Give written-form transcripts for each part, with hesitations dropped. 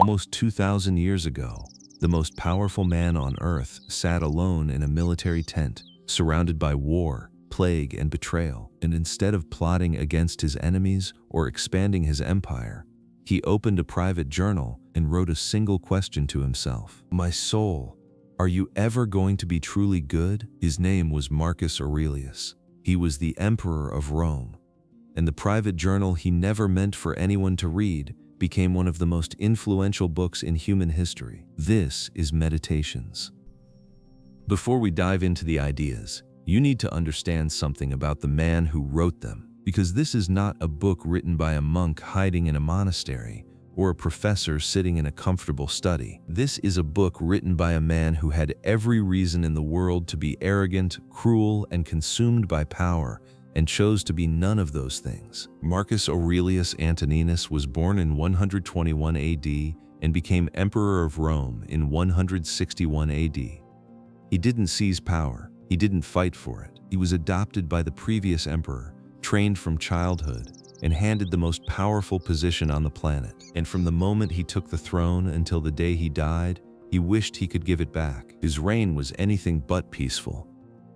Almost 2,000 years ago, the most powerful man on earth sat alone in a military tent, surrounded by war, plague, and betrayal. And instead of plotting against his enemies or expanding his empire, he opened a private journal and wrote a single question to himself. My soul, are you ever going to be truly good? His name was Marcus Aurelius. He was the emperor of Rome. And the private journal he never meant for anyone to read became one of the most influential books in human history. This is Meditations. Before we dive into the ideas, you need to understand something about the man who wrote them, because this is not a book written by a monk hiding in a monastery or a professor sitting in a comfortable study. This is a book written by a man who had every reason in the world to be arrogant, cruel, and consumed by power, and chose to be none of those things. Marcus Aurelius Antoninus was born in 121 AD and became emperor of Rome in 161 AD. He didn't seize power. He didn't fight for it. He was adopted by the previous emperor, trained from childhood, and handed the most powerful position on the planet. And from the moment he took the throne until the day he died, he wished he could give it back. His reign was anything but peaceful.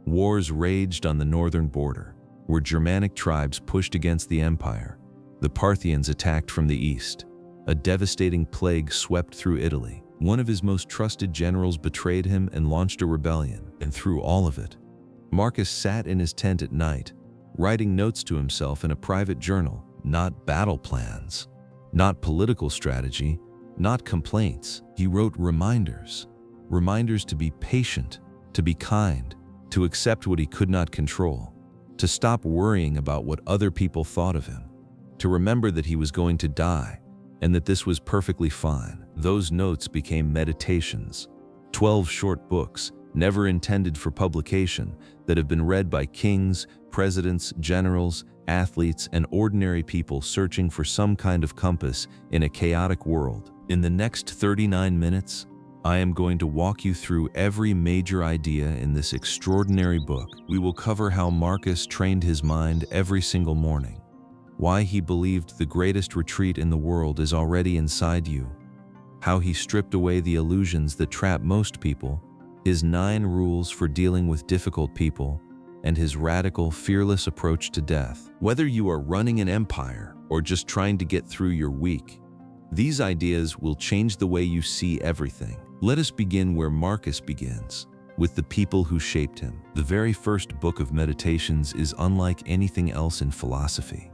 Wars raged on the northern border, where Germanic tribes pushed against the empire. The Parthians attacked from the east. A devastating plague swept through Italy. One of his most trusted generals betrayed him and launched a rebellion. And through all of it, Marcus sat in his tent at night, writing notes to himself in a private journal. Not battle plans, not political strategy, not complaints. He wrote reminders to be patient, to be kind, to accept what he could not control, to stop worrying about what other people thought of him, to remember that he was going to die and that this was perfectly fine. Those notes became Meditations, 12 short books, never intended for publication, that have been read by kings, presidents, generals, athletes, and ordinary people searching for some kind of compass in a chaotic world. In the next 39 minutes, I am going to walk you through every major idea in this extraordinary book. We will cover how Marcus trained his mind every single morning, why he believed the greatest retreat in the world is already inside you, how he stripped away the illusions that trap most people, his 9 rules for dealing with difficult people, and his radical, fearless approach to death. Whether you are running an empire or just trying to get through your week, these ideas will change the way you see everything. Let us begin where Marcus begins, with the people who shaped him. The very first book of Meditations is unlike anything else in philosophy.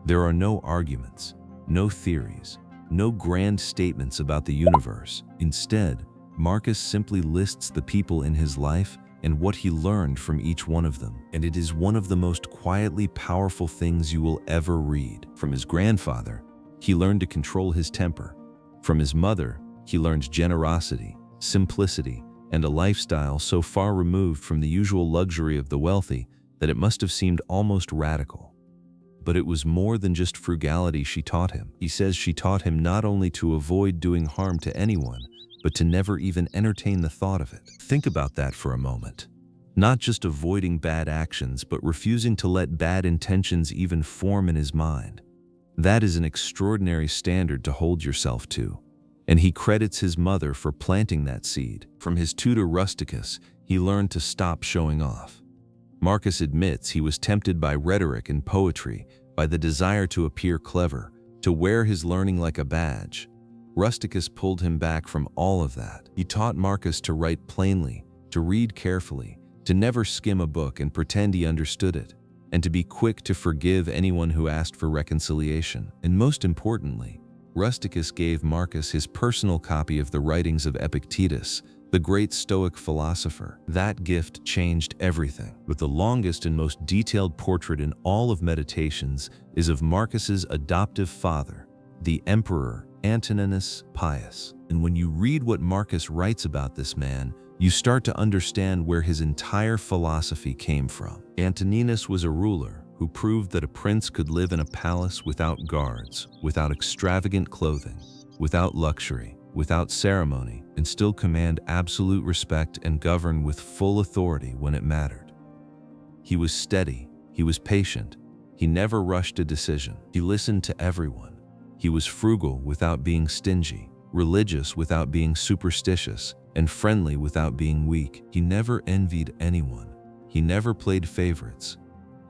There are no arguments, no theories, no grand statements about the universe. Instead, Marcus simply lists the people in his life and what he learned from each one of them. And it is one of the most quietly powerful things you will ever read. From his grandfather, he learned to control his temper. From his mother, he learned generosity, simplicity, and a lifestyle so far removed from the usual luxury of the wealthy that it must have seemed almost radical. But it was more than just frugality she taught him. He says she taught him not only to avoid doing harm to anyone, but to never even entertain the thought of it. Think about that for a moment. Not just avoiding bad actions, but refusing to let bad intentions even form in his mind. That is an extraordinary standard to hold yourself to. And he credits his mother for planting that seed. From his tutor Rusticus, he learned to stop showing off. Marcus admits he was tempted by rhetoric and poetry, by the desire to appear clever, to wear his learning like a badge. Rusticus pulled him back from all of that. He taught Marcus to write plainly, to read carefully, to never skim a book and pretend he understood it, and to be quick to forgive anyone who asked for reconciliation. And most importantly, Rusticus gave Marcus his personal copy of the writings of Epictetus, the great Stoic philosopher. That gift changed everything. But the longest and most detailed portrait in all of Meditations is of Marcus's adoptive father, the Emperor Antoninus Pius. And when you read what Marcus writes about this man, you start to understand where his entire philosophy came from. Antoninus was a ruler who proved that a prince could live in a palace without guards, without extravagant clothing, without luxury, without ceremony, and still command absolute respect and govern with full authority when it mattered. He was steady, he was patient, he never rushed a decision, he listened to everyone. He was frugal without being stingy, religious without being superstitious, and friendly without being weak. He never envied anyone. He never played favorites.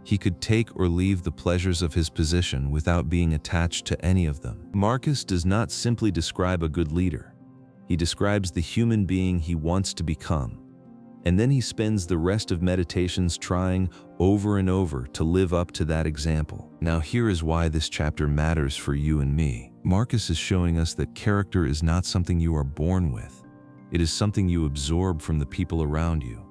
He could take or leave the pleasures of his position without being attached to any of them. Marcus does not simply describe a good leader. He describes the human being he wants to become. And then he spends the rest of Meditations trying over and over to live up to that example. Now here is why this chapter matters for you and me. Marcus is showing us that character is not something you are born with. It is something you absorb from the people around you.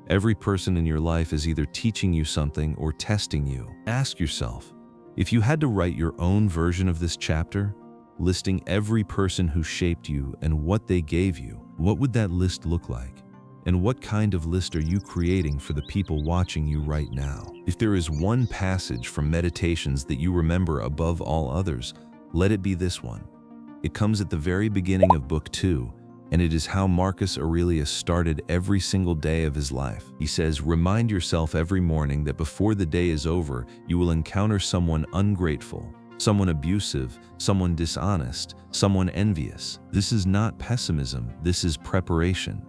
Every person in your life is either teaching you something or testing you. Ask yourself, if you had to write your own version of this chapter, listing every person who shaped you and what they gave you, what would that list look like? And what kind of list are you creating for the people watching you right now? If there is one passage from Meditations that you remember above all others, let it be this one. It comes at the very beginning of Book 2, and it is how Marcus Aurelius started every single day of his life. He says, "Remind yourself every morning that before the day is over, you will encounter someone ungrateful, someone abusive, someone dishonest, someone envious." This is not pessimism, this is preparation.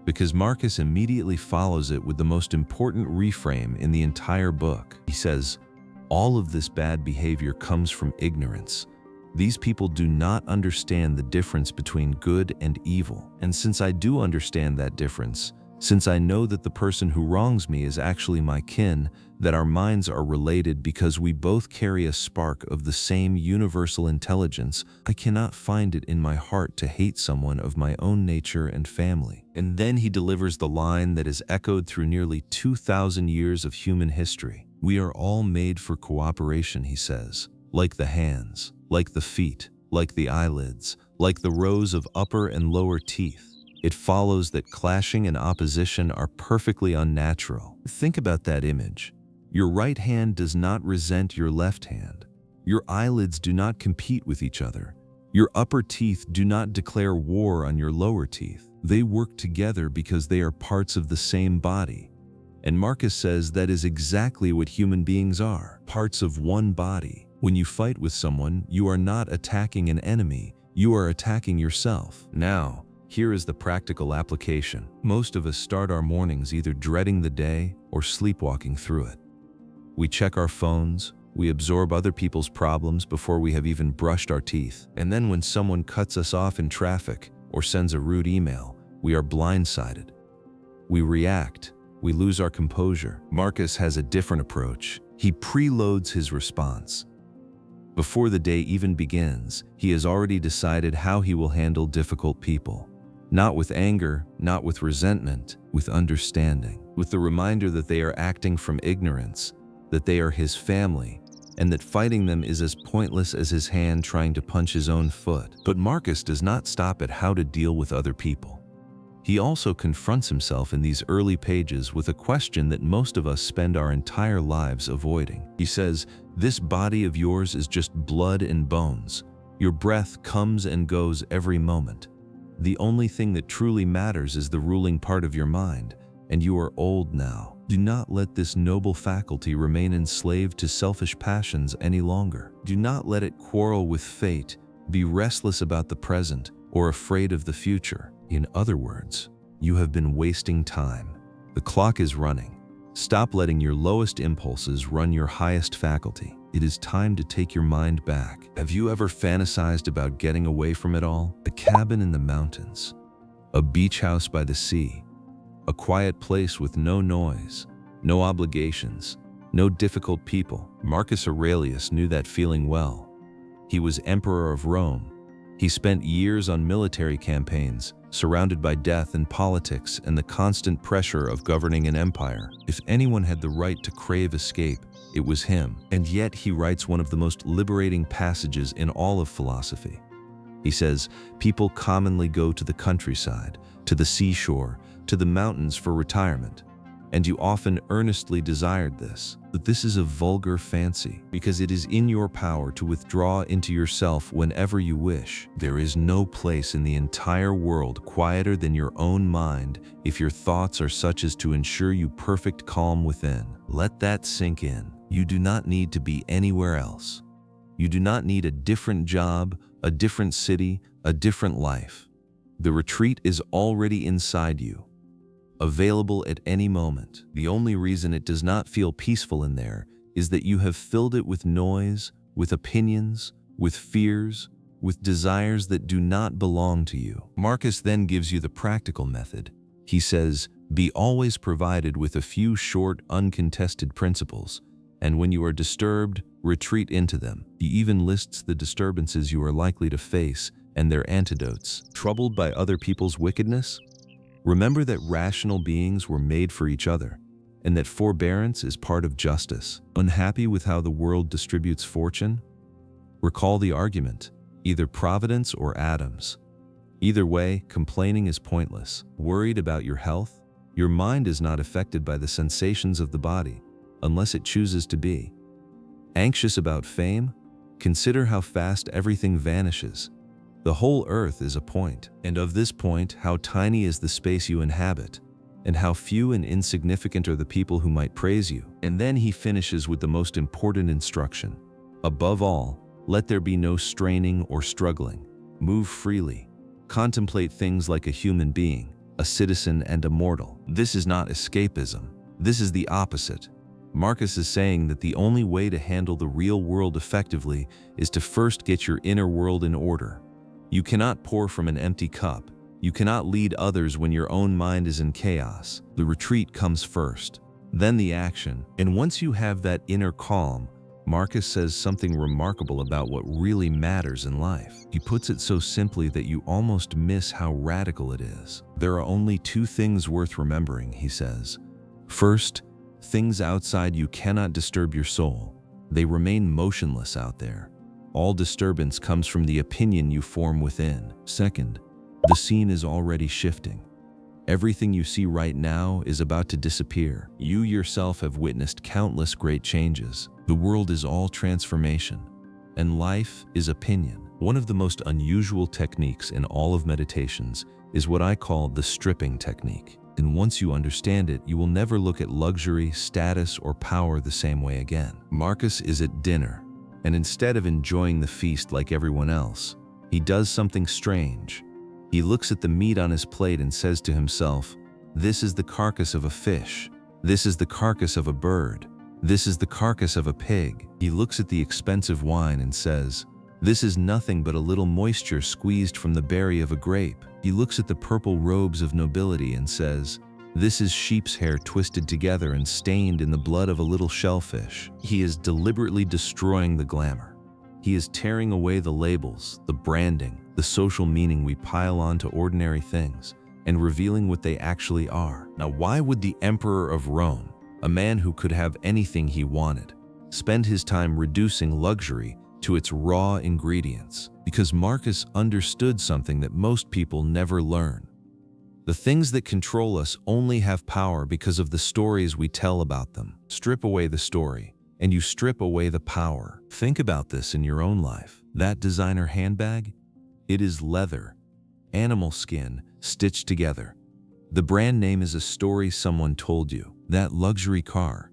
Because Marcus immediately follows it with the most important reframe in the entire book. He says, "All of this bad behavior comes from ignorance. These people do not understand the difference between good and evil. And since I do understand that difference, since I know that the person who wrongs me is actually my kin, that our minds are related because we both carry a spark of the same universal intelligence, I cannot find it in my heart to hate someone of my own nature and family." And then he delivers the line that is echoed through nearly 2,000 years of human history. "We are all made for cooperation," he says, "like the hands, like the feet, like the eyelids, like the rows of upper and lower teeth. It follows that clashing and opposition are perfectly unnatural." Think about that image. Your right hand does not resent your left hand. Your eyelids do not compete with each other. Your upper teeth do not declare war on your lower teeth. They work together because they are parts of the same body. And Marcus says that is exactly what human beings are, parts of one body. When you fight with someone, you are not attacking an enemy, you are attacking yourself. Now, here is the practical application. Most of us start our mornings either dreading the day or sleepwalking through it. We check our phones, we absorb other people's problems before we have even brushed our teeth. And then when someone cuts us off in traffic or sends a rude email, we are blindsided. We react, we lose our composure. Marcus has a different approach. He preloads his response. Before the day even begins, he has already decided how he will handle difficult people. Not with anger, not with resentment, with understanding, with the reminder that they are acting from ignorance, that they are his family, and that fighting them is as pointless as his hand trying to punch his own foot. But Marcus does not stop at how to deal with other people. He also confronts himself in these early pages with a question that most of us spend our entire lives avoiding. He says, "This body of yours is just blood and bones. Your breath comes and goes every moment. The only thing that truly matters is the ruling part of your mind, and you are old now. Do not let this noble faculty remain enslaved to selfish passions any longer. Do not let it quarrel with fate, be restless about the present, or afraid of the future. In other words, you have been wasting time. The clock is running. Stop letting your lowest impulses run your highest faculty. It is time to take your mind back." Have you ever fantasized about getting away from it all? A cabin in the mountains, a beach house by the sea, a quiet place with no noise, no obligations, no difficult people. Marcus Aurelius knew that feeling well. He was emperor of Rome. He spent years on military campaigns, surrounded by death and politics and the constant pressure of governing an empire. If anyone had the right to crave escape, it was him. And yet he writes one of the most liberating passages in all of philosophy. He says, "People commonly go to the countryside, to the seashore, to the mountains for retirement, and you often earnestly desired this. But this is a vulgar fancy, because it is in your power to withdraw into yourself whenever you wish. There is no place in the entire world quieter than your own mind if your thoughts are such as to ensure you perfect calm within." Let that sink in. You do not need to be anywhere else. You do not need a different job, a different city, a different life. The retreat is already inside you, available at any moment. The only reason it does not feel peaceful in there is that you have filled it with noise, with opinions, with fears, with desires that do not belong to you. Marcus then gives you the practical method. He says, be always provided with a few short, uncontested principles, and when you are disturbed, retreat into them. He even lists the disturbances you are likely to face and their antidotes. Troubled by other people's wickedness? Remember that rational beings were made for each other, and that forbearance is part of justice. Unhappy with how the world distributes fortune? Recall the argument, either Providence or Adams. Either way, complaining is pointless. Worried about your health? Your mind is not affected by the sensations of the body, unless it chooses to be. Anxious about fame? Consider how fast everything vanishes. The whole earth is a point, and of this point, how tiny is the space you inhabit, and how few and insignificant are the people who might praise you. And then he finishes with the most important instruction. Above all, let there be no straining or struggling. Move freely. Contemplate things like a human being, a citizen and a mortal. This is not escapism. This is the opposite. Marcus is saying that the only way to handle the real world effectively is to first get your inner world in order. You cannot pour from an empty cup. You cannot lead others when your own mind is in chaos. The retreat comes first, then the action. And once you have that inner calm, Marcus says something remarkable about what really matters in life. He puts it so simply that you almost miss how radical it is. There are only two things worth remembering, he says. First, things outside you cannot disturb your soul. They remain motionless out there. All disturbance comes from the opinion you form within. Second, the scene is already shifting. Everything you see right now is about to disappear. You yourself have witnessed countless great changes. The world is all transformation, and life is opinion. One of the most unusual techniques in all of meditations is what I call the stripping technique. And once you understand it, you will never look at luxury, status, or power the same way again. Marcus is at dinner, and instead of enjoying the feast like everyone else, he does something strange. He looks at the meat on his plate and says to himself, "This is the carcass of a fish. This is the carcass of a bird. This is the carcass of a pig." He looks at the expensive wine and says, "This is nothing but a little moisture squeezed from the berry of a grape." He looks at the purple robes of nobility and says, "This is sheep's hair twisted together and stained in the blood of a little shellfish." He is deliberately destroying the glamour. He is tearing away the labels, the branding, the social meaning we pile onto ordinary things, and revealing what they actually are. Now, why would the Emperor of Rome, a man who could have anything he wanted, spend his time reducing luxury to its raw ingredients? Because Marcus understood something that most people never learn. The things that control us only have power because of the stories we tell about them. Strip away the story, and you strip away the power. Think about this in your own life. That designer handbag? It is leather, animal skin, stitched together. The brand name is a story someone told you. That luxury car,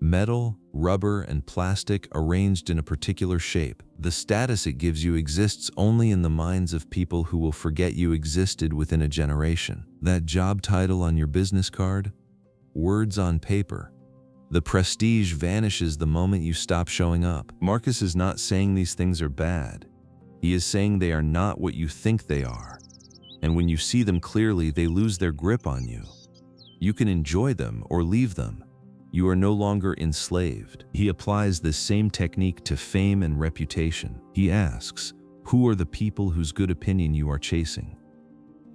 metal, rubber, and plastic arranged in a particular shape. The status it gives you exists only in the minds of people who will forget you existed within a generation. That job title on your business card? Words on paper. The prestige vanishes the moment you stop showing up. Marcus is not saying these things are bad. He is saying they are not what you think they are. And when you see them clearly, they lose their grip on you. You can enjoy them or leave them. You are no longer enslaved. He applies this same technique to fame and reputation. He asks, who are the people whose good opinion you are chasing?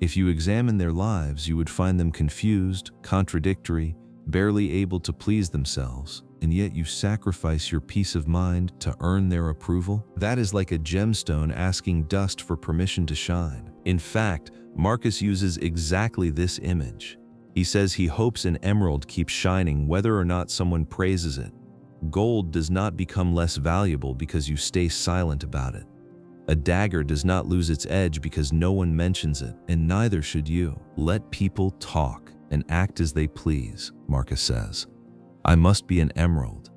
If you examine their lives, you would find them confused, contradictory, barely able to please themselves, and yet you sacrifice your peace of mind to earn their approval? That is like a gemstone asking dust for permission to shine. In fact, Marcus uses exactly this image. He says he hopes an emerald keeps shining whether or not someone praises it. Gold does not become less valuable because you stay silent about it. A dagger does not lose its edge because no one mentions it, and neither should you. Let people talk and act as they please, Marcus says. I must be an emerald.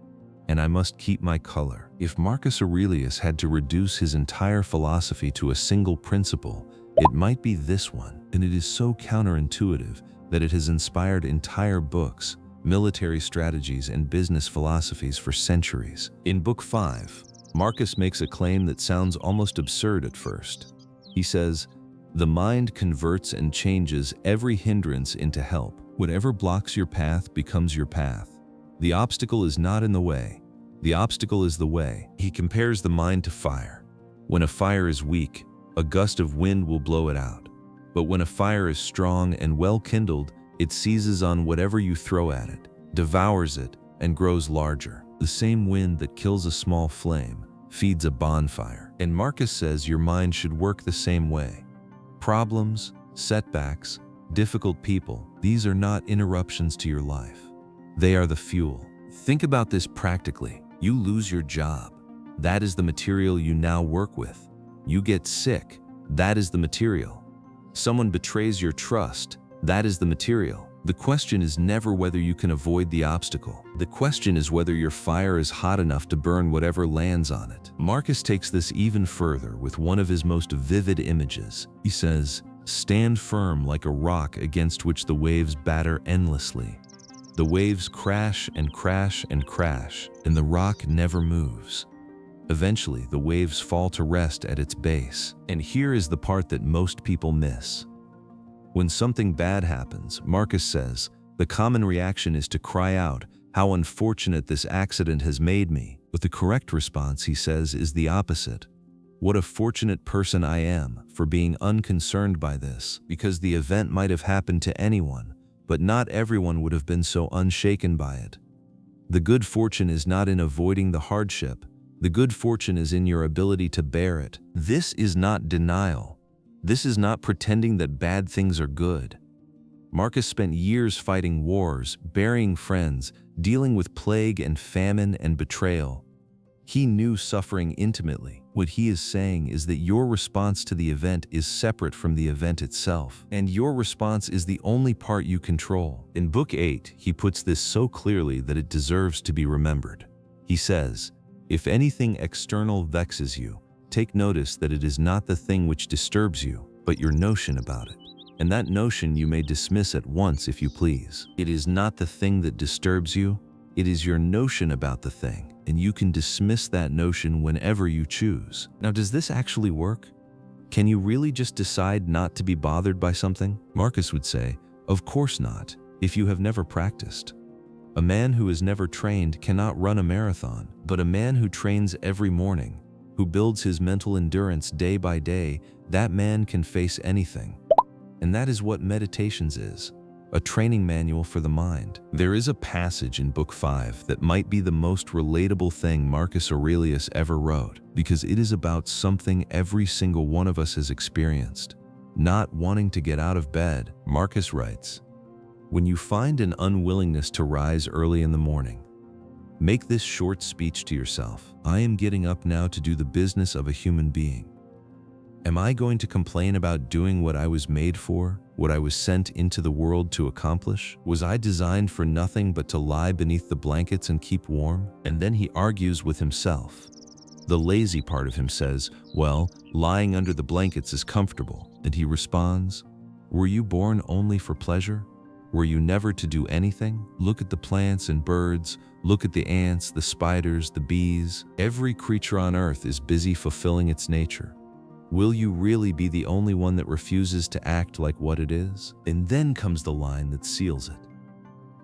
and I must keep my color. If Marcus Aurelius had to reduce his entire philosophy to a single principle, it might be this one, and it is so counterintuitive that it has inspired entire books, military strategies, and business philosophies for centuries. In Book 5, Marcus makes a claim that sounds almost absurd at first. He says, "The mind converts and changes every hindrance into help. Whatever blocks your path becomes your path. The obstacle is not in the way. The obstacle is the way." He compares the mind to fire. When a fire is weak, a gust of wind will blow it out. But when a fire is strong and well kindled, it seizes on whatever you throw at it, devours it, and grows larger. The same wind that kills a small flame feeds a bonfire. And Marcus says your mind should work the same way. Problems, setbacks, difficult people, these are not interruptions to your life. They are the fuel. Think about this practically. You lose your job. That is the material you now work with. You get sick. That is the material. Someone betrays your trust. That is the material. The question is never whether you can avoid the obstacle. The question is whether your fire is hot enough to burn whatever lands on it. Marcus takes this even further with one of his most vivid images. He says, "Stand firm like a rock against which the waves batter endlessly. The waves crash and crash and crash, and the rock never moves. Eventually, the waves fall to rest at its base." And here is the part that most people miss. When something bad happens, Marcus says, the common reaction is to cry out, "How unfortunate this accident has made me." But the correct response, he says, is the opposite. "What a fortunate person I am for being unconcerned by this," because the event might have happened to anyone, but not everyone would have been so unshaken by it. The good fortune is not in avoiding the hardship. The good fortune is in your ability to bear it. This is not denial. This is not pretending that bad things are good. Marcus spent years fighting wars, burying friends, dealing with plague and famine and betrayal. He knew suffering intimately. What he is saying is that your response to the event is separate from the event itself, and your response is the only part you control. In Book 8, he puts this so clearly that it deserves to be remembered. He says, "If anything external vexes you, take notice that it is not the thing which disturbs you, but your notion about it. And that notion you may dismiss at once if you please. It is not the thing that disturbs you, it is your notion about the thing, and you can dismiss that notion whenever you choose." Now, does this actually work? Can you really just decide not to be bothered by something? Marcus would say, of course not, if you have never practiced. A man who has never trained cannot run a marathon, but a man who trains every morning, who builds his mental endurance day by day, that man can face anything. And that is what meditations is, a training manual for the mind. There is a passage in Book 5 that might be the most relatable thing Marcus Aurelius ever wrote, because it is about something every single one of us has experienced. Not wanting to get out of bed. Marcus writes, "When you find an unwillingness to rise early in the morning, make this short speech to yourself. I am getting up now to do the business of a human being. Am I going to complain about doing what I was made for, what I was sent into the world to accomplish? Was I designed for nothing but to lie beneath the blankets and keep warm?" And then he argues with himself. The lazy part of him says, "Well, lying under the blankets is comfortable." And he responds, "Were you born only for pleasure? Were you never to do anything? Look at the plants and birds. Look at the ants, the spiders, the bees. Every creature on earth is busy fulfilling its nature. Will you really be the only one that refuses to act like what it is?" And then comes the line that seals it.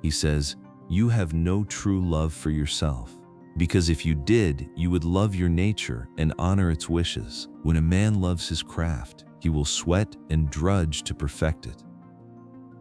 He says, "You have no true love for yourself, because if you did, you would love your nature and honor its wishes. When a man loves his craft, he will sweat and drudge to perfect it.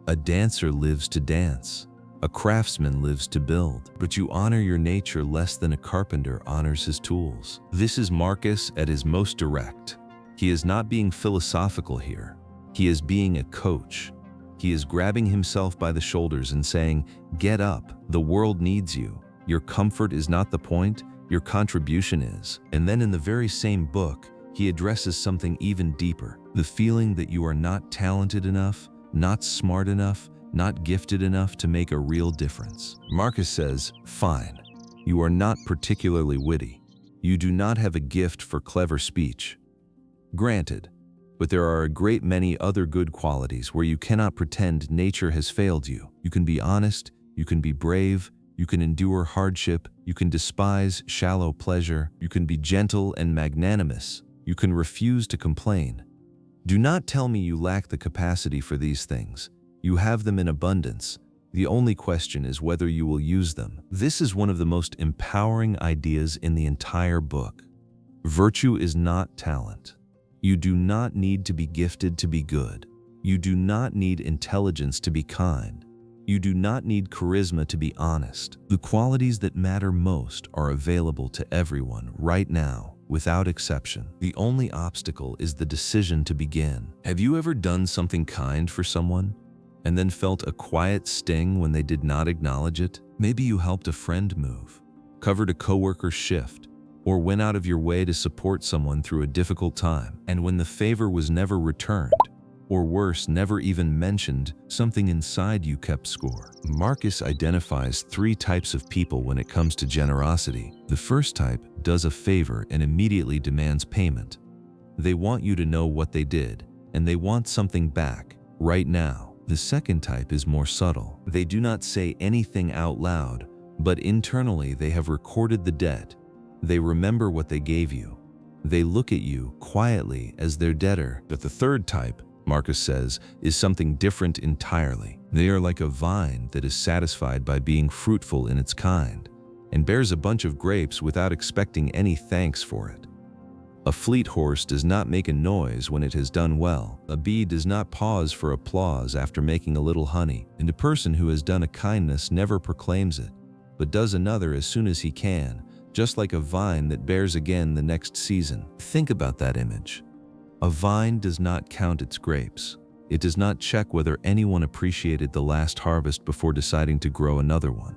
A dancer lives to dance. A craftsman lives to build. But you honor your nature less than a carpenter honors his tools." This is Marcus at his most direct. He is not being philosophical here. He is being a coach. He is grabbing himself by the shoulders and saying, "Get up. The world needs you. Your comfort is not the point. Your contribution is." And then in the very same book, he addresses something even deeper. The feeling that you are not talented enough, not smart enough, not gifted enough to make a real difference. Marcus says, "Fine. You are not particularly witty. You do not have a gift for clever speech. Granted, but there are a great many other good qualities where you cannot pretend nature has failed you. You can be honest, you can be brave, you can endure hardship, you can despise shallow pleasure, you can be gentle and magnanimous, you can refuse to complain. Do not tell me you lack the capacity for these things. You have them in abundance. The only question is whether you will use them. This is one of the most empowering ideas in the entire book. Virtue is not talent. You do not need to be gifted to be good. You do not need intelligence to be kind. You do not need charisma to be honest. The qualities that matter most are available to everyone right now, without exception. The only obstacle is the decision to begin. Have you ever done something kind for someone and then felt a quiet sting when they did not acknowledge it? Maybe you helped a friend move, covered a coworker's shift, or went out of your way to support someone through a difficult time, and when the favor was never returned, or worse, never even mentioned, something inside you kept score. Marcus identifies 3 types of people when it comes to generosity. The first type does a favor and immediately demands payment. They want you to know what they did, and they want something back, right now. The second type is more subtle. They do not say anything out loud, but internally they have recorded the debt. They remember what they gave you. They look at you quietly as their debtor. But the third type, Marcus says, is something different entirely. They are like a vine that is satisfied by being fruitful in its kind and bears a bunch of grapes without expecting any thanks for it. A fleet horse does not make a noise when it has done well. A bee does not pause for applause after making a little honey. And a person who has done a kindness never proclaims it, but does another as soon as he can, just like a vine that bears again the next season. Think about that image. A vine does not count its grapes. It does not check whether anyone appreciated the last harvest before deciding to grow another one.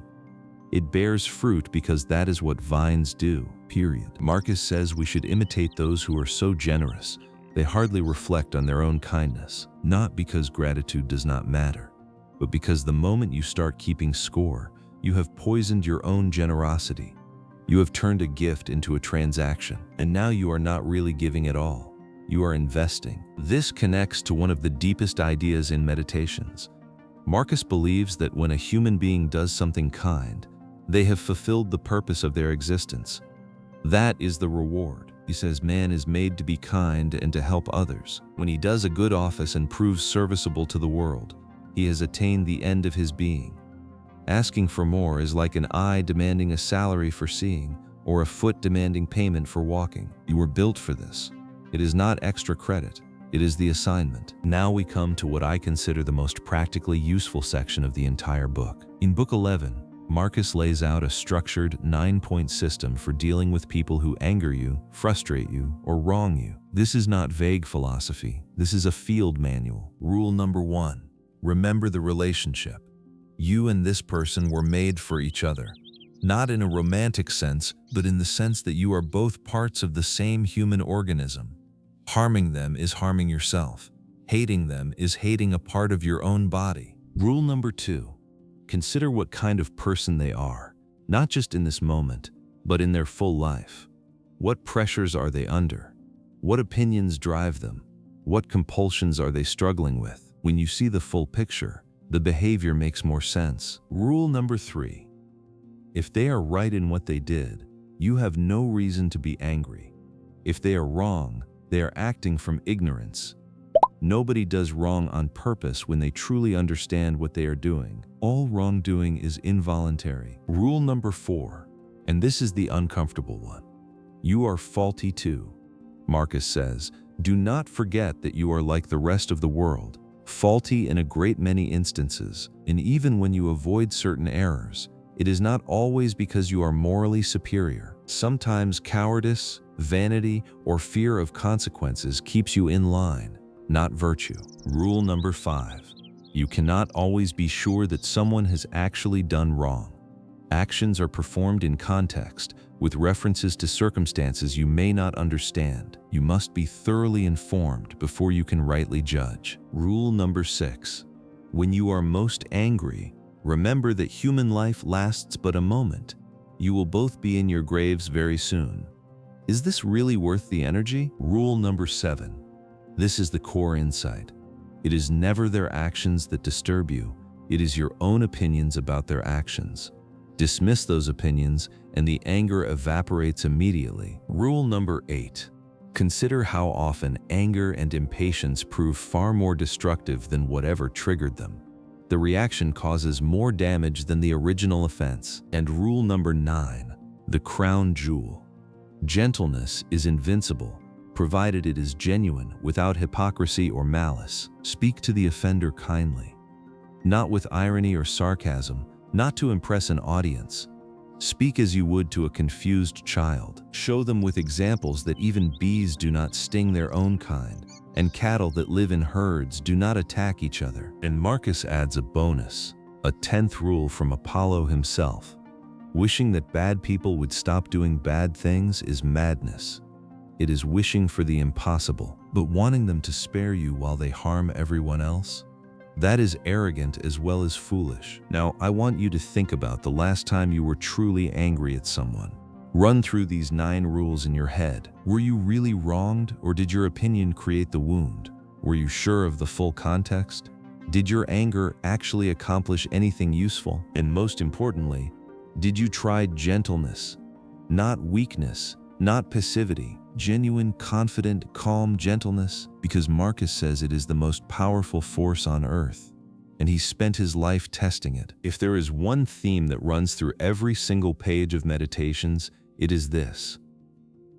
It bears fruit because that is what vines do, period. Marcus says we should imitate those who are so generous they hardly reflect on their own kindness, not because gratitude does not matter, but because the moment you start keeping score, you have poisoned your own generosity. You have turned a gift into a transaction, and now you are not really giving at all. You are investing. This connects to one of the deepest ideas in meditations. Marcus believes that when a human being does something kind, they have fulfilled the purpose of their existence. That is the reward. He says man is made to be kind and to help others. When he does a good office and proves serviceable to the world, he has attained the end of his being. Asking for more is like an eye demanding a salary for seeing, or a foot demanding payment for walking. You were built for this. It is not extra credit. It is the assignment. Now we come to what I consider the most practically useful section of the entire book. In Book 11, Marcus lays out a structured 9-point system for dealing with people who anger you, frustrate you, or wrong you. This is not vague philosophy. This is a field manual. Rule number 1, remember the relationship. You and this person were made for each other, not in a romantic sense, but in the sense that you are both parts of the same human organism. Harming them is harming yourself. Hating them is hating a part of your own body. Rule number 2, consider what kind of person they are, not just in this moment, but in their full life. What pressures are they under? What opinions drive them? What compulsions are they struggling with? When you see the full picture, the behavior makes more sense. Rule number 3, if they are right in what they did, you have no reason to be angry. If they are wrong, they are acting from ignorance. Nobody does wrong on purpose when they truly understand what they are doing. All wrongdoing is involuntary. Rule number 4, and this is the uncomfortable one. You are faulty too. Marcus says, do not forget that you are like the rest of the world, faulty in a great many instances, and even when you avoid certain errors, it is not always because you are morally superior. Sometimes cowardice, vanity, or fear of consequences keeps you in line, not virtue. Rule number 5, you cannot always be sure that someone has actually done wrong. Actions are performed in context, with references to circumstances you may not understand. You must be thoroughly informed before you can rightly judge. Rule number 6, when you are most angry, remember that human life lasts but a moment. You will both be in your graves very soon. Is this really worth the energy? Rule number 7. This is the core insight. It is never their actions that disturb you. It is your own opinions about their actions. Dismiss those opinions and the anger evaporates immediately. Rule number 8. Consider how often anger and impatience prove far more destructive than whatever triggered them. The reaction causes more damage than the original offense. And rule number 9. The crown jewel. Gentleness is invincible, provided it is genuine, without hypocrisy or malice. Speak to the offender kindly, not with irony or sarcasm, not to impress an audience. Speak as you would to a confused child. Show them with examples that even bees do not sting their own kind, and cattle that live in herds do not attack each other. And Marcus adds a bonus, a 10th rule from Apollo himself. Wishing that bad people would stop doing bad things is madness. It is wishing for the impossible, but wanting them to spare you while they harm everyone else. That is arrogant as well as foolish. Now, I want you to think about the last time you were truly angry at someone. Run through these 9 rules in your head. Were you really wronged, or did your opinion create the wound? Were you sure of the full context? Did your anger actually accomplish anything useful? And most importantly, did you try gentleness, not weakness, not passivity, genuine, confident, calm gentleness? Because Marcus says it is the most powerful force on earth, and he spent his life testing it. If there is one theme that runs through every single page of Meditations, it is this: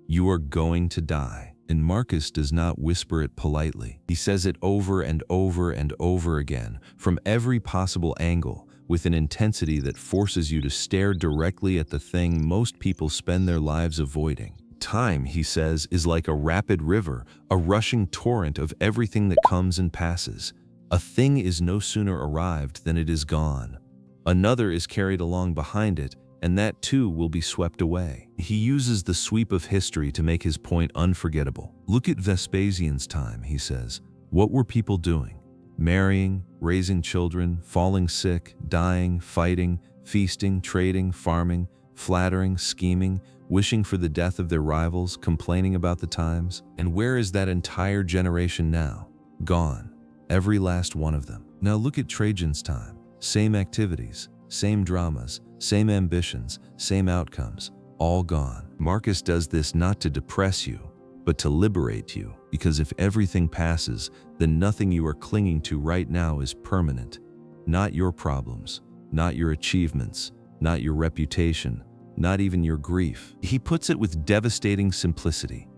you are going to die. And Marcus does not whisper it politely. He says it over and over and over again, from every possible angle, with an intensity that forces you to stare directly at the thing most people spend their lives avoiding. Time, he says, is like a rapid river, a rushing torrent of everything that comes and passes. A thing is no sooner arrived than it is gone. Another is carried along behind it, and that too will be swept away. He uses the sweep of history to make his point unforgettable. Look at Vespasian's time, he says. What were people doing? Marrying, raising children, falling sick, dying, fighting, feasting, trading, farming, flattering, scheming, wishing for the death of their rivals, complaining about the times. And where is that entire generation now? Gone. Every last one of them. Now look at Trajan's time. Same activities, same dramas, same ambitions, same outcomes, all gone. Marcus does this not to depress you, but to liberate you, because if everything passes, then nothing you are clinging to right now is permanent. Not your problems, not your achievements, not your reputation, not even your grief. He puts it with devastating simplicity.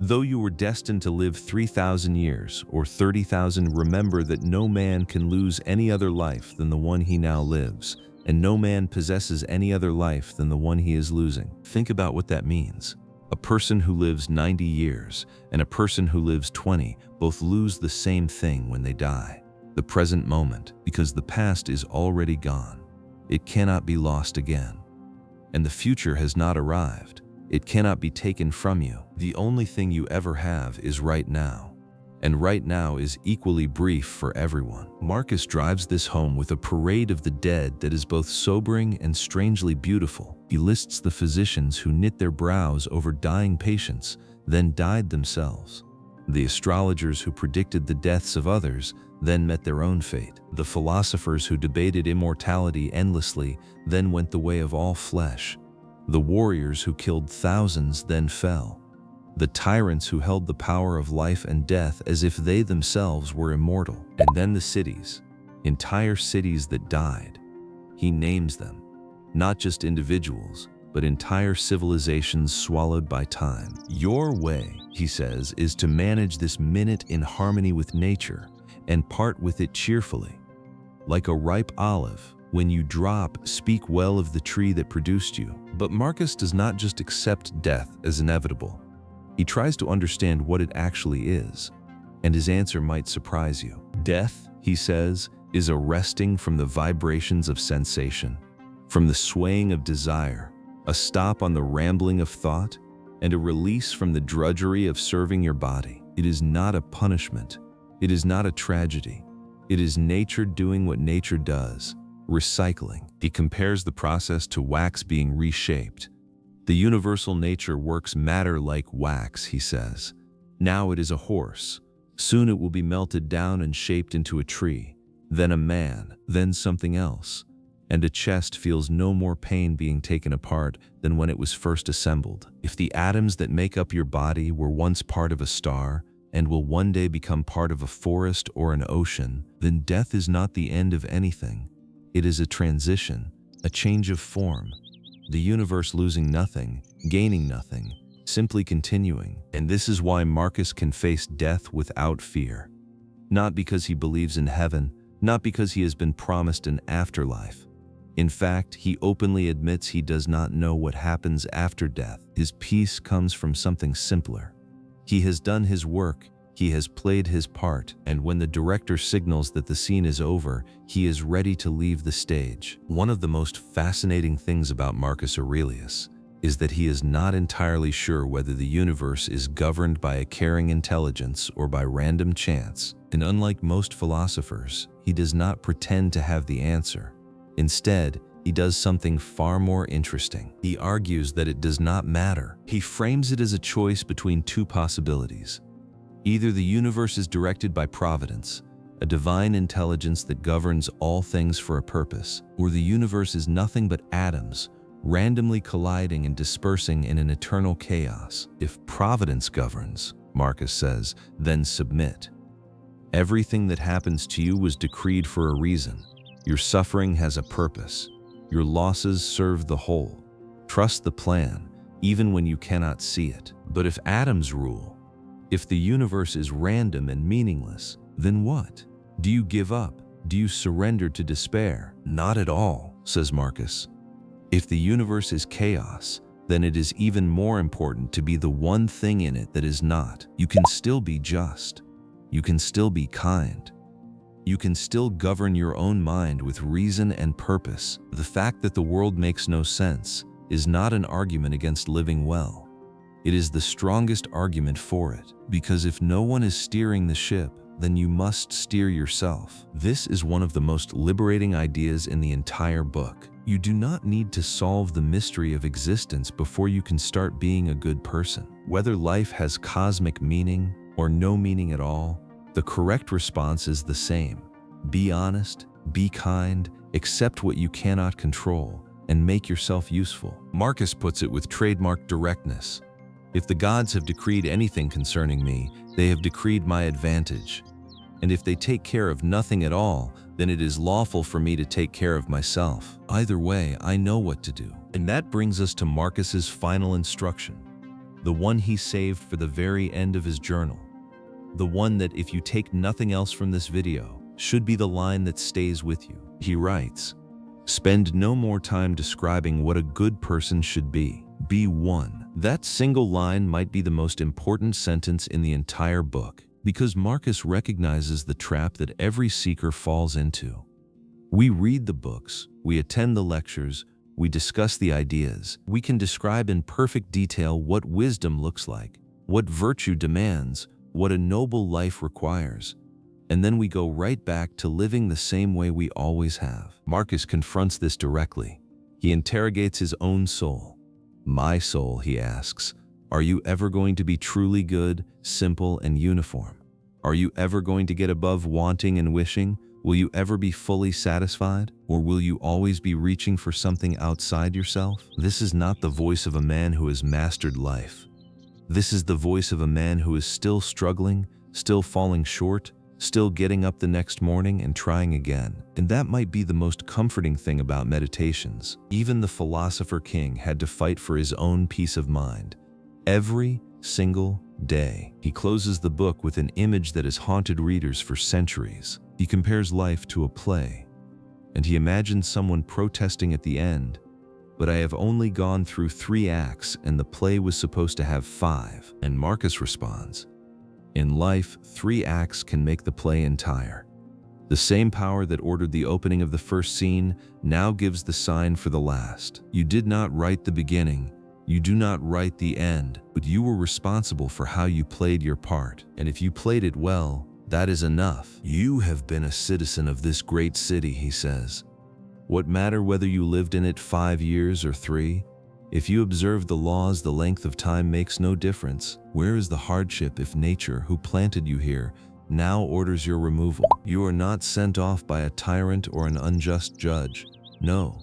Though you were destined to live 3,000 years or 30,000, remember that no man can lose any other life than the one he now lives, and no man possesses any other life than the one he is losing. Think about what that means. A person who lives 90 years and a person who lives 20 both lose the same thing when they die: the present moment, because the past is already gone. It cannot be lost again. And the future has not arrived. It cannot be taken from you. The only thing you ever have is right now. And right now is equally brief for everyone. Marcus drives this home with a parade of the dead that is both sobering and strangely beautiful. He lists the physicians who knit their brows over dying patients, then died themselves. The astrologers who predicted the deaths of others, then met their own fate. The philosophers who debated immortality endlessly, then went the way of all flesh. The warriors who killed thousands, then fell. The tyrants who held the power of life and death as if they themselves were immortal. And then the cities, entire cities that died. He names them, not just individuals, but entire civilizations swallowed by time. Your way, he says, is to manage this minute in harmony with nature and part with it cheerfully. Like a ripe olive, when you drop, speak well of the tree that produced you. But Marcus does not just accept death as inevitable. He tries to understand what it actually is, and his answer might surprise you. Death, he says, is a resting from the vibrations of sensation, from the swaying of desire, a stop on the rambling of thought, and a release from the drudgery of serving your body. It is not a punishment. It is not a tragedy. It is nature doing what nature does, recycling. He compares the process to wax being reshaped. The universal nature works matter like wax, he says. Now it is a horse. Soon it will be melted down and shaped into a tree, then a man, then something else. And a chest feels no more pain being taken apart than when it was first assembled. If the atoms that make up your body were once part of a star and will one day become part of a forest or an ocean, then death is not the end of anything. It is a transition, a change of form. The universe losing nothing, gaining nothing, simply continuing. And this is why Marcus can face death without fear. Not because he believes in heaven, not because he has been promised an afterlife. In fact, he openly admits he does not know what happens after death. His peace comes from something simpler. He has done his work, he has played his part, and when the director signals that the scene is over, he is ready to leave the stage. One of the most fascinating things about Marcus Aurelius is that he is not entirely sure whether the universe is governed by a caring intelligence or by random chance. And unlike most philosophers, he does not pretend to have the answer. Instead, he does something far more interesting. He argues that it does not matter. He frames it as a choice between two possibilities. Either the universe is directed by Providence, a divine intelligence that governs all things for a purpose, or the universe is nothing but atoms, randomly colliding and dispersing in an eternal chaos. If Providence governs, Marcus says, then submit. Everything that happens to you was decreed for a reason. Your suffering has a purpose. Your losses serve the whole. Trust the plan, even when you cannot see it. But if atoms rule, if the universe is random and meaningless, then what? Do you give up? Do you surrender to despair? Not at all, says Marcus. If the universe is chaos, then it is even more important to be the one thing in it that is not. You can still be just. You can still be kind. You can still govern your own mind with reason and purpose. The fact that the world makes no sense is not an argument against living well. It is the strongest argument for it, because if no one is steering the ship, then you must steer yourself. This is one of the most liberating ideas in the entire book. You do not need to solve the mystery of existence before you can start being a good person. Whether life has cosmic meaning or no meaning at all, the correct response is the same. Be honest, be kind, accept what you cannot control, and make yourself useful. Marcus puts it with trademark directness. If the gods have decreed anything concerning me, they have decreed my advantage. And if they take care of nothing at all, then it is lawful for me to take care of myself. Either way, I know what to do. And that brings us to Marcus's final instruction, the one he saved for the very end of his journal. The one that, if you take nothing else from this video, should be the line that stays with you. He writes, "Spend no more time describing what a good person should be. Be one." That single line might be the most important sentence in the entire book, because Marcus recognizes the trap that every seeker falls into. We read the books, we attend the lectures, we discuss the ideas. We can describe in perfect detail what wisdom looks like, what virtue demands, what a noble life requires. And then we go right back to living the same way we always have. Marcus confronts this directly. He interrogates his own soul. My soul, he asks, are you ever going to be truly good, simple, and uniform? Are you ever going to get above wanting and wishing? Will you ever be fully satisfied? Or will you always be reaching for something outside yourself? This is not the voice of a man who has mastered life. This is the voice of a man who is still struggling, still falling short, still getting up the next morning and trying again. And that might be the most comforting thing about meditations. Even the philosopher king had to fight for his own peace of mind. Every single day. He closes the book with an image that has haunted readers for centuries. He compares life to a play, and he imagines someone protesting at the end, "But I have only gone through 3 acts and the play was supposed to have 5. And Marcus responds, "In life, 3 acts can make the play entire. The same power that ordered the opening of the first scene now gives the sign for the last. You did not write the beginning, you do not write the end, but you were responsible for how you played your part. And if you played it well, that is enough. You have been a citizen of this great city," he says. What matter whether you lived in it 5 years or 3? If you observe the laws, the length of time makes no difference. Where is the hardship if nature, who planted you here, now orders your removal? You are not sent off by a tyrant or an unjust judge. No.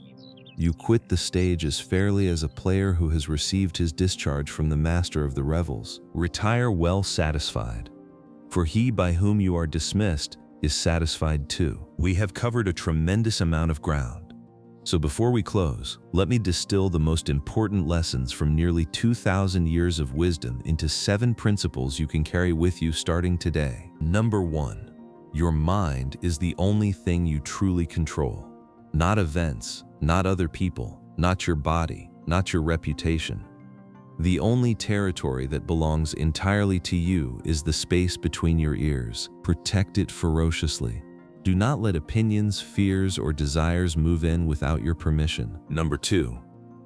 You quit the stage as fairly as a player who has received his discharge from the master of the revels. Retire well satisfied, for he by whom you are dismissed is satisfied too. We have covered a tremendous amount of ground. So before we close, let me distill the most important lessons from nearly 2,000 years of wisdom into 7 principles you can carry with you starting today. Number 1. Your mind is the only thing you truly control. Not events, not other people, not your body, not your reputation. The only territory that belongs entirely to you is the space between your ears. Protect it ferociously. Do not let opinions, fears, or desires move in without your permission. Number 2.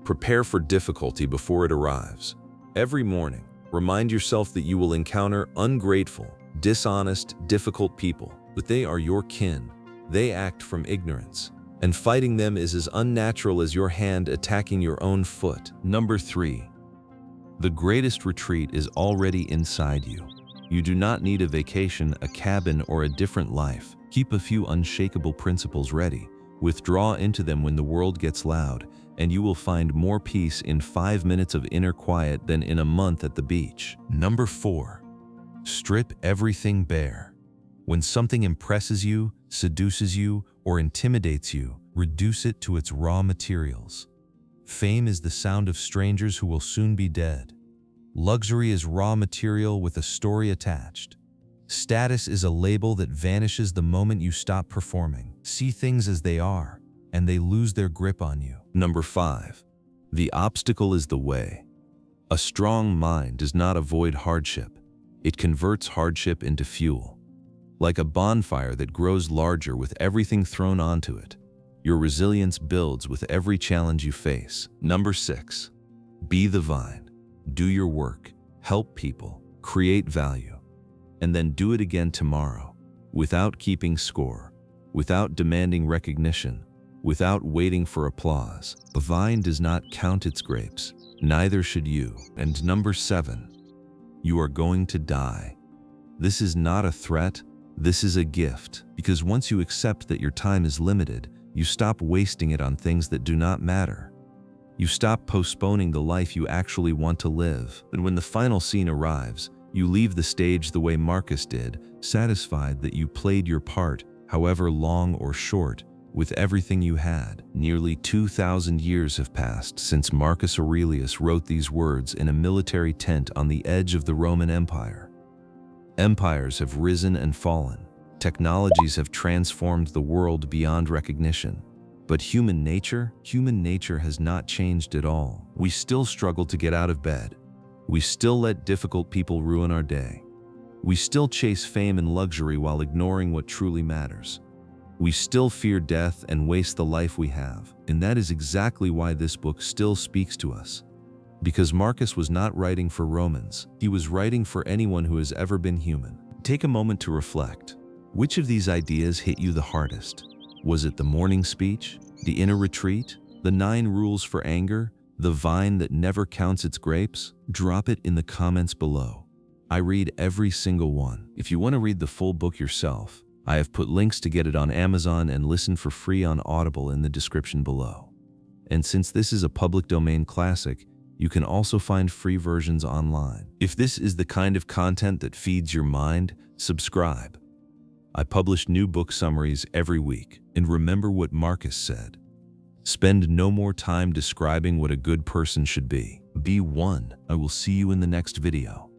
Prepare for difficulty before it arrives. Every morning, remind yourself that you will encounter ungrateful, dishonest, difficult people, but they are your kin. They act from ignorance, and fighting them is as unnatural as your hand attacking your own foot. Number 3. The greatest retreat is already inside you. You do not need a vacation, a cabin, or a different life. Keep a few unshakable principles ready. Withdraw into them when the world gets loud, and you will find more peace in 5 minutes of inner quiet than in a month at the beach. Number 4. Strip everything bare. When something impresses you, seduces you, or intimidates you, reduce it to its raw materials. Fame is the sound of strangers who will soon be dead. Luxury is raw material with a story attached. Status is a label that vanishes the moment you stop performing. See things as they are, and they lose their grip on you. Number 5. The obstacle is the way. A strong mind does not avoid hardship. It converts hardship into fuel. Like a bonfire that grows larger with everything thrown onto it, your resilience builds with every challenge you face. Number 6. Be the vine. Do your work, help people, create value, and then do it again tomorrow, without keeping score, without demanding recognition, without waiting for applause. A vine does not count its grapes, neither should you. And number 7. You are going to die. This is not a threat, this is a gift, because once you accept that your time is limited, you stop wasting it on things that do not matter. You stop postponing the life you actually want to live. And when the final scene arrives, you leave the stage the way Marcus did, satisfied that you played your part, however long or short, with everything you had. Nearly 2,000 years have passed since Marcus Aurelius wrote these words in a military tent on the edge of the Roman Empire. Empires have risen and fallen. Technologies have transformed the world beyond recognition. But human nature has not changed at all. We still struggle to get out of bed. We still let difficult people ruin our day. We still chase fame and luxury while ignoring what truly matters. We still fear death and waste the life we have. And that is exactly why this book still speaks to us. Because Marcus was not writing for Romans. He was writing for anyone who has ever been human. Take a moment to reflect. Which of these ideas hit you the hardest? Was it the morning speech, the inner retreat, the 9 rules for anger, the vine that never counts its grapes? Drop it in the comments below. I read every single one. If you want to read the full book yourself, I have put links to get it on Amazon and listen for free on Audible in the description below. And since this is a public domain classic, you can also find free versions online. If this is the kind of content that feeds your mind, subscribe. I publish new book summaries every week. And remember what Marcus said. Spend no more time describing what a good person should be. Be one. I will see you in the next video.